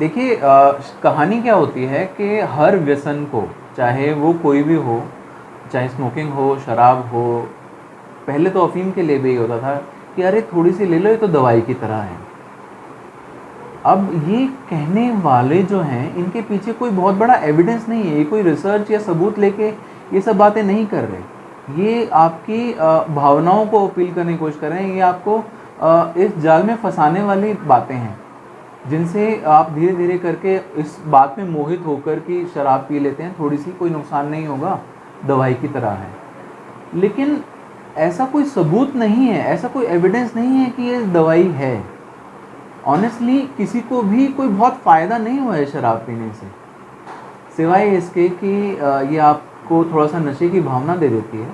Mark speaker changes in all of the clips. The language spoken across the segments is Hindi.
Speaker 1: देखिए कहानी क्या होती है कि हर व्यसन को, चाहे वो कोई भी हो, चाहे स्मोकिंग हो, शराब हो, पहले तो अफ़ीम के लिए भी ये होता था कि अरे थोड़ी-सी ले लो, ये तो दवाई की तरह है। अब ये कहने वाले जो हैं, इनके पीछे कोई बहुत बड़ा एविडेंस नहीं है, ये कोई रिसर्च या सबूत लेके ये सब बातें नहीं कर रहे। ये आपकी भावनाओं को अपील करने की कोशिश कर रहे हैं, ये आपको इस जाल में फँसाने वाली बातें हैं, जिनसे आप धीरे-धीरे करके इस बात में मोहित होकर कि शराब पी लेते हैं, थोड़ी-सी कोई नुकसान नहीं होगा, दवाई की तरह है। लेकिन ऐसा कोई सबूत नहीं है, ऐसा कोई एविडेंस नहीं है कि ये दवाई है। ऑनेस्टली किसी को भी कोई बहुत फ़ायदा नहीं हुआ है शराब पीने से, सिवाय इसके कि ये आपको थोड़ा-सा नशे की भावना दे देती है।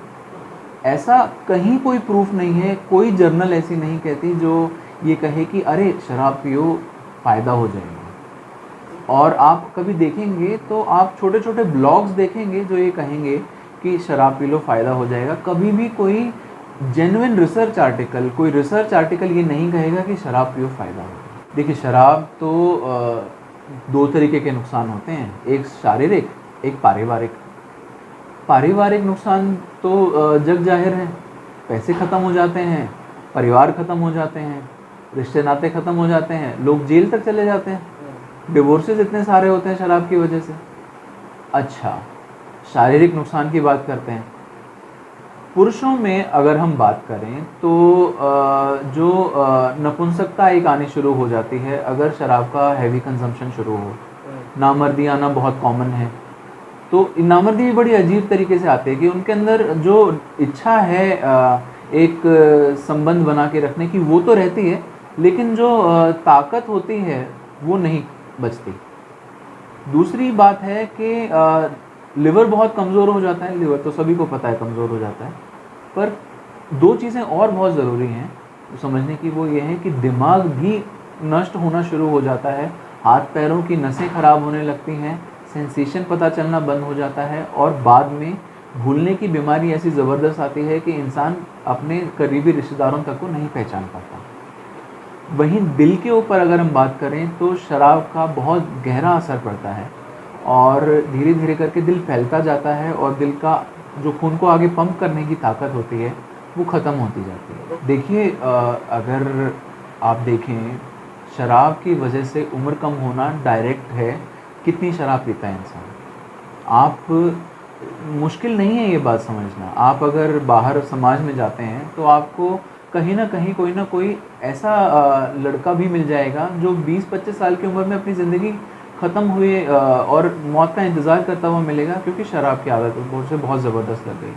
Speaker 1: ऐसा कहीं कोई प्रूफ़ नहीं है, कोई जर्नल ऐसी नहीं कहती जो ये कहे कि अरे शराब पियो, फ़ायदा हो जाएगा। और आप कभी देखेंगे तो आप छोटे-छोटे ब्लॉग्स देखेंगे जो ये कहेंगे कि शराब पी लो, फ़ायदा हो जाएगा। कभी भी कोई जेन्युइन रिसर्च आर्टिकल, कोई रिसर्च आर्टिकल ये नहीं कहेगा कि शराब पियो फ़ायदा होगा। देखिए शराब तो 2 तरीके के नुकसान होते हैं, एक शारीरिक, एक पारिवारिक। पारिवारिक नुकसान तो जग ज़ाहिर है, पैसे ख़त्म हो जाते हैं, परिवार ख़त्म हो जाते हैं, रिश्ते नाते ख़त्म हो जाते हैं, लोग जेल तक चले जाते हैं, डिवोर्सेस इतने सारे होते हैं शराब की वजह से। अच्छा, शारीरिक नुकसान की बात करते हैं। पुरुषों में अगर हम बात करें तो जो नपुंसकता एक आनी शुरू हो जाती है अगर शराब का हैवी कंजम्पशन शुरू हो। नामर्दी आना बहुत कॉमन है। तो नामर्दी भी बड़ी अजीब तरीके से आती है कि उनके अंदर जो इच्छा है एक संबंध बना के रखने की वो तो रहती है, लेकिन जो ताकत होती है वो नहीं बचती। दूसरी बात है कि लिवर बहुत कमज़ोर हो जाता है। लिवर तो सभी को पता है कमज़ोर हो जाता है, पर 2 चीज़ें और बहुत ज़रूरी हैं समझने की, वो ये है कि दिमाग भी नष्ट होना शुरू हो जाता है, हाथ पैरों की नसें ख़राब होने लगती हैं, सेंसेशन पता चलना बंद हो जाता है और बाद में भूलने की बीमारी ऐसी ज़बरदस्त आती है कि इंसान अपने करीबी रिश्तेदारों तक को नहीं पहचान पाता। वहीं दिल के ऊपर अगर हम बात करें तो शराब का बहुत गहरा असर पड़ता है और धीरे-धीरे करके दिल फैलता जाता है और दिल का जो खून को आगे पंप करने की ताकत होती है वो ख़त्म होती जाती है। देखिए अगर आप देखें शराब की वजह से उम्र कम होना डायरेक्ट है, कितनी शराब पीता है इंसान। आप मुश्किल नहीं है ये बात समझना। आप अगर बाहर समाज में जाते हैं तो आपको कहीं न कहीं कोई ना कोई ऐसा लड़का भी मिल जाएगा जो 20-25 साल की उम्र में अपनी ज़िंदगी ख़त्म हुए और मौत का इंतज़ार करता हुआ मिलेगा, क्योंकि शराब की आदत उसे बहुत ज़बरदस्त लग गई।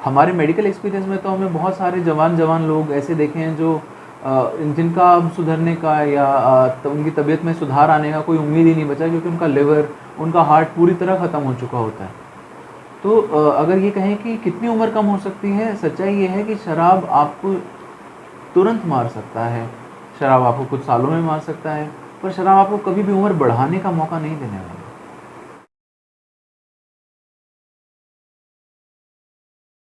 Speaker 1: हमारे मेडिकल एक्सपीरियंस में तो हमने बहुत सारे जवान लोग ऐसे देखे हैं जो जिनका अब सुधरने का या उनकी तबीयत में सुधार आने का कोई उम्मीद ही नहीं बचा, क्योंकि उनका लिवर, उनका हार्ट पूरी तरह ख़त्म हो चुका होता है। तो अगर ये कहें कि कितनी उम्र कम हो सकती है, सच्चाई ये है कि शराब आपको तुरंत मार सकता है, शराब आपको कुछ सालों में मार सकता है, पर शराब आपको कभी भी उम्र बढ़ाने का मौका नहीं देने वाला।